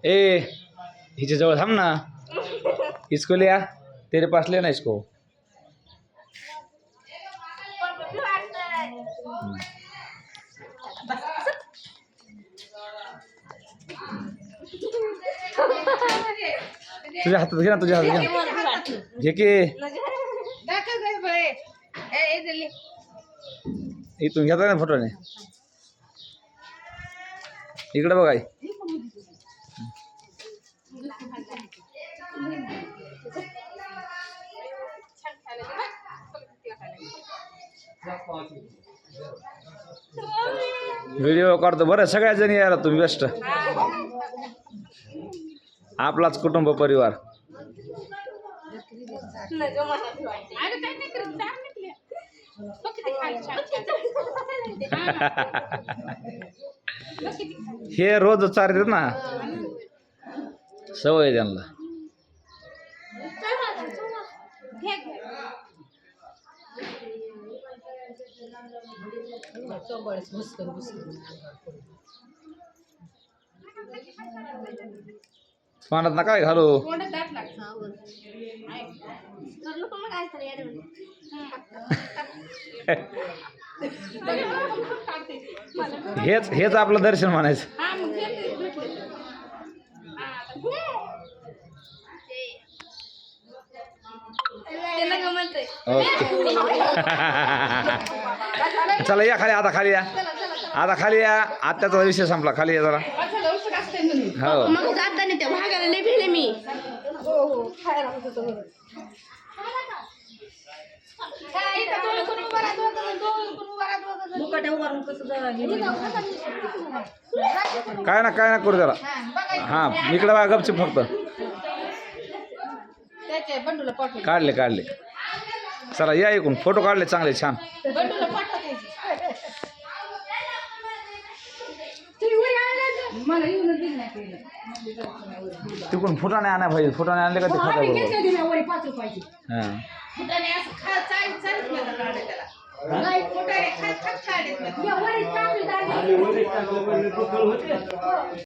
ए हिच्या जवळ थांब ना. इसको लिया तेरे पास लेना इसको. तुझ्या हातात घे ना, तुझ्या हातात घे ना. घे की इथून घेता ना फोटोने. इकडे बघाय. व्हिडिओ काढतो बरं. सगळ्या जणी यायला तुम्ही बेस्ट. आपलाच कुटुंब परिवार. हे रोज चालतात ना, सवय आहे त्यांना. तोंडात ना काय घालू. हेच हेच आपलं दर्शन म्हणायचं. ओके. चला या खाली. आता खाली या. आता खाली या. आत्याचा विषय संपला. खाली या जरा. हो काय ना करू जरा. हां इकडे बघा गपचूप फक्त. काढले. चला या ऐकून. फोटो काढले चांगले छान. तिकडून फुटाणे आणा पाहिजे. फुटाणे आणले का ते खाता बरोबर. हां